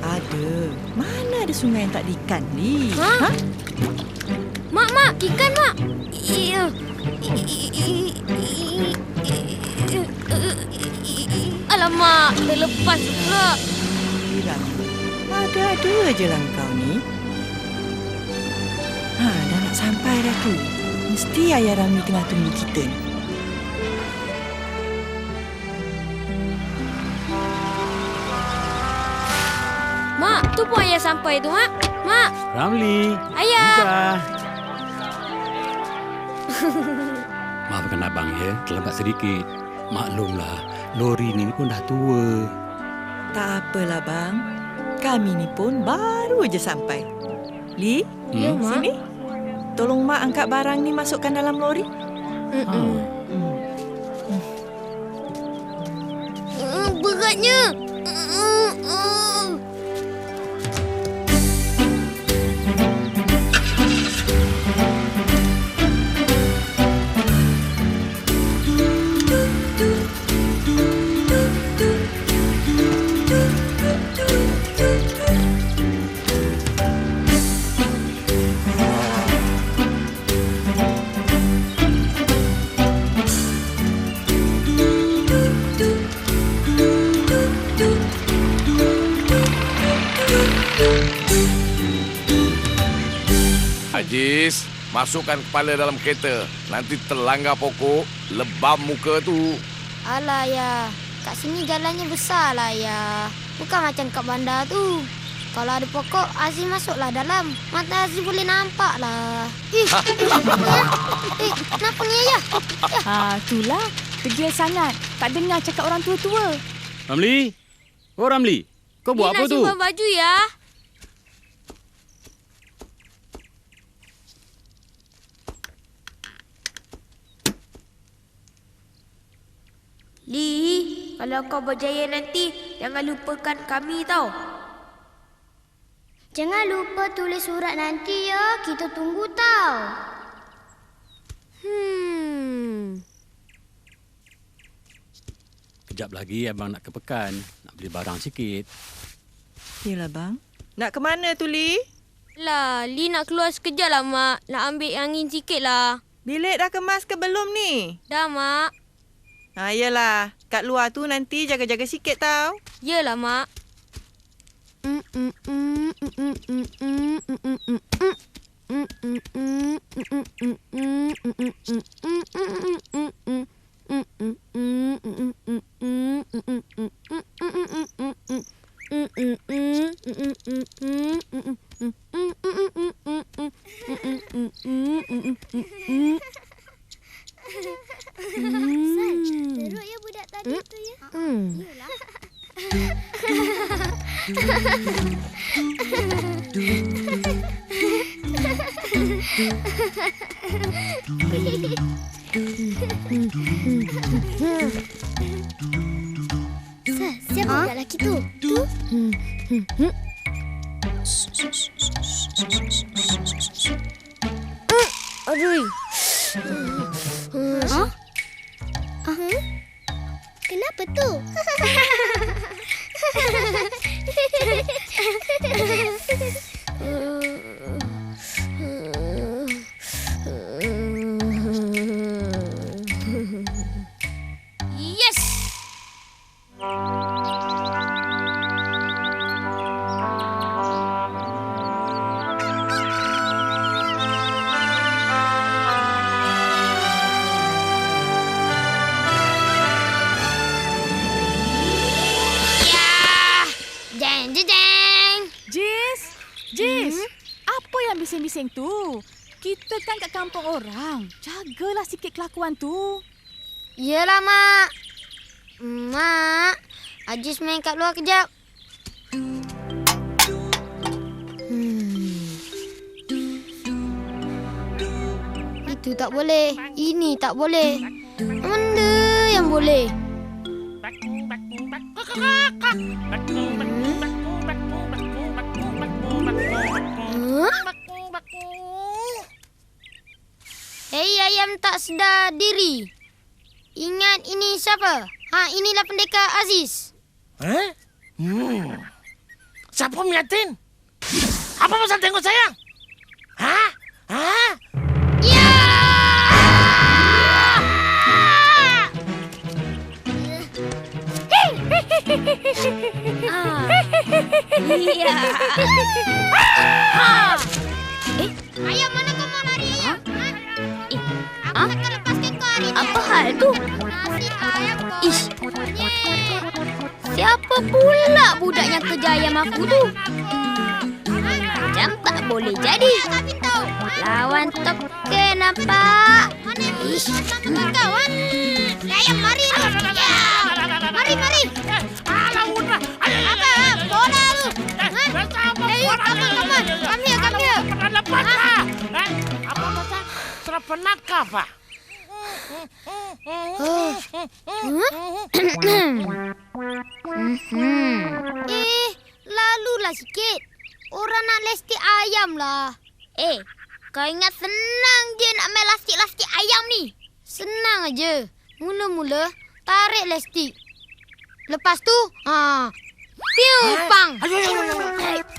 Ada. Mana ada sungai yang tak ada ikan, Li? Ha? Mak, ikan, Mak. Alamak, terlepas pula. Kira. Ada-ada je lah kau ni. Dah nak sampai dah tu. Mesti Ayah Ramli tengah tunggu kita ni. Mak, tu pun Ayah sampai tu, Mak. Mak. Ramli. Ayah. Ida. Maafkan abang ya, terlambat sedikit. Maklumlah, lori ni pun dah tua. Tak apalah bang. Kami ni pun baru je sampai. Li, Ya, Mak. sini. Tolong Mak angkat barang ni masukkan dalam lori. Beratnya. Ajis, masukkan kepala dalam kereta. Nanti terlanggar pokok, lebam muka tu. Alah, ya. Kat sini jalannya besar lah, ya. Bukan macam kat bandar tu. Kalau ada pokok, Aziz masuklah dalam. Mata Aziz boleh nampak lah. Kenapa ni, ya? Itulah. Degil sangat. Tak dengar cakap orang tua-tua. Ramli? Oh, Ramli. Kau buat apa tu? Nak simpan baju, ya. Li, kalau kau berjaya nanti, jangan lupakan kami tau. Jangan lupa tulis surat nanti, ya. Kita tunggu tau. Kejap lagi abang nak ke Pekan. Nak beli barang sikit. Yelah bang. Nak ke mana tu, Li? Lah, Li nak keluar sekejap lah, Mak. Nak ambil angin sikit lah. Bilik dah kemas ke belum ni? Dah, Mak. Yelah. Kat luar tu nanti jaga-jaga sikit tau. Yelah, Mak. Teruk ya budak tadi tu, ya. Yalah. Siapa budak lelaki tu? Aduh. Kenapa tu? Yes! Jis, apa yang bising-bising tu? Kita kan kat kampung orang. Jagalah sikit kelakuan tu. Yelah, Mak. Mak, Ajis main kat luar kejap. Itu tak boleh. Ini tak boleh. Mana yang boleh? Hei ayam tak sedar diri. Ingat ini siapa? Inilah pendekar Aziz. Siapa Miatin? Apa pasal tengok saya? Hah? Hah? Ya! Iya. Ayam, mana kau mau lari, ayam? Aku akan lepaskan kau hari ini. Apa hal tu? Nasi ayam kau. Ish. Siapa pula budak yang kejar ayam aku tu? Macam tak boleh jadi. Kami tahu. Lawan Topke nampak. Mana yang kawan? Ayam, mari. Ya. Mari. Apa? Bola lu. Come here. Lepaslah! Apa pasal serapnak apa? Lalulah sikit. Orang nak lastik ayam lah. Kau ingat senang je nak main lastik-lastik ayam ni? Senang aja. Mula-mula tarik lastik. Lepas tu, piu pang.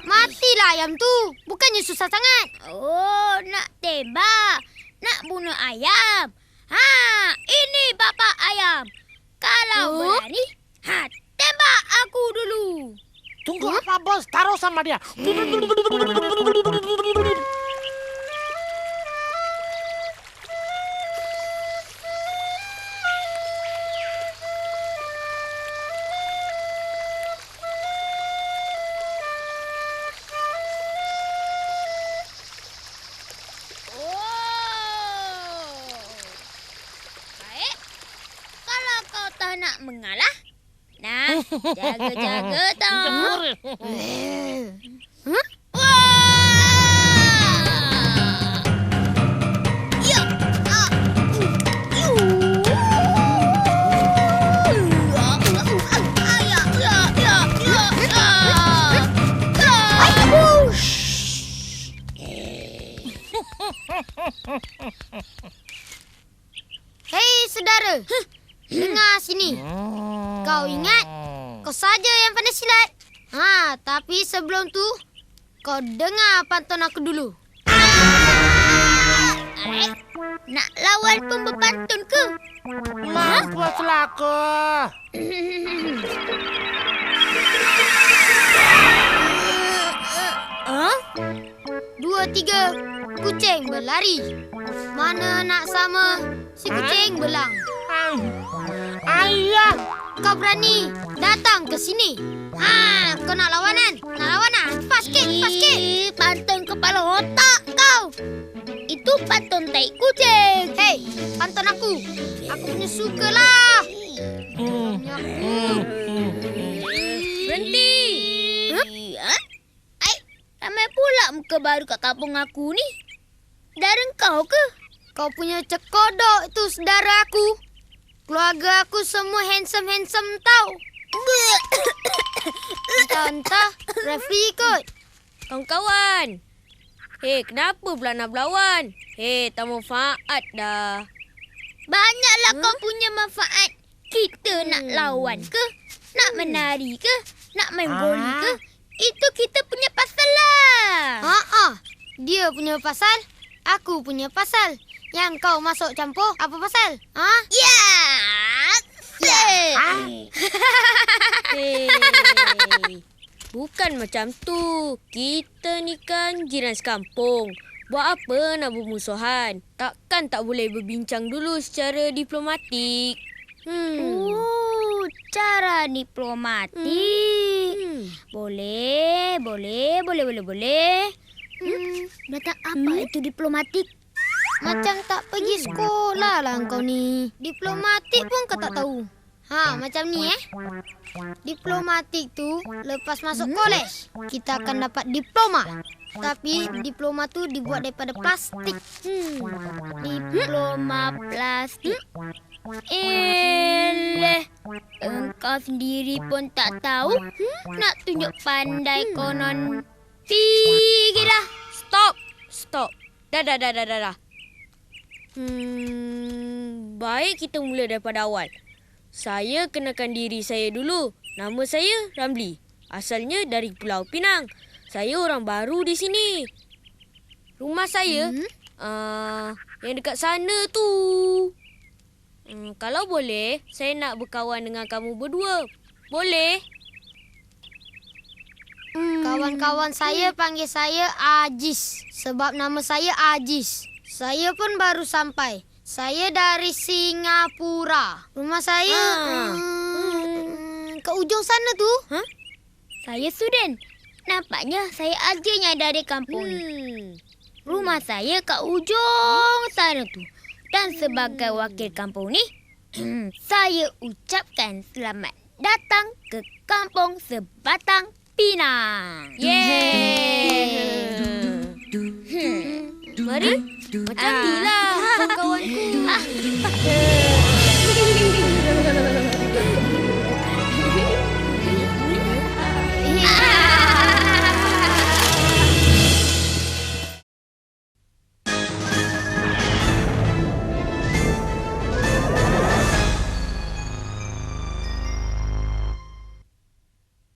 Matilah ayam tu. Bukannya susah sangat. Oh, nak tembak. Nak bunuh ayam. Ini bapa ayam. Kalau berani, tembak aku dulu. Tunggu apa, bos? Taruh sama dia. Nak mengalah? Nah, jaga-jaga tau. Hei, saudara. Dengar sini. Kau ingat? Kau saja yang pandai silat. Tapi sebelum tu, kau dengar pantun aku dulu. Nak lawan pembepantun ke? Mampuslah aku. 2, 3, kucing berlari. Mana nak sama si kucing belang. Ayah. Kau berani datang ke sini. Kau nak lawanan? Nak lawanan? Pas sikit. Pantun kepala otak kau. Itu pantun tai kucing. Hei, pantun aku. Aku punya sukalah. Berhenti. Ramai pula muka baru kat kampung aku ni. Dara kau ke? Kau punya cekodok itu saudara aku. Keluarga aku semua handsome tau. Entah, referee ikut. Kawan-kawan. Kenapa pula nak berlawan? Tak manfaat dah. Banyaklah kau punya manfaat. Kita nak lawan ke? Nak menari ke? Nak main boli ke? Itu kita punya pasal lah. Dia punya pasal, aku punya pasal. Yang kau masuk campur, apa pasal? Ya. Bukan macam tu. Kita ni kan jiran sekampung. Buat apa nak bermusuhan? Takkan tak boleh berbincang dulu secara diplomatik. Cara diplomatik. Boleh. Macam apa itu diplomatik? Macam tak pergi sekolah lah kau ni. Diplomatik pun kau tak tahu. Macam ni Diplomatik tu lepas masuk kolej, kita akan dapat diploma. Tapi diploma tu dibuat daripada plastik. Diploma plastik. Engkau sendiri pun tak tahu. Nak tunjuk pandai konon. Pergilah. Stop. Dah. Baik kita mula daripada awal. Saya kenalkan diri saya dulu. Nama saya Ramli. Asalnya dari Pulau Pinang. Saya orang baru di sini. Rumah saya yang dekat sana tu. Kalau boleh, saya nak berkawan dengan kamu berdua. Boleh? Kawan-kawan saya panggil saya Ajis. Sebab nama saya Ajis. Saya pun baru sampai. Saya dari Singapura. Rumah saya ke ujung sana tu. Saya Suden. Nampaknya saya ajarnya dari kampung ni. Rumah saya kat ujung sana tu. Dan sebagai wakil kampung ni, saya ucapkan selamat datang ke Kampung Sebatang Pinang. Yeay! Mari, macam ni lah kawan-kawanku.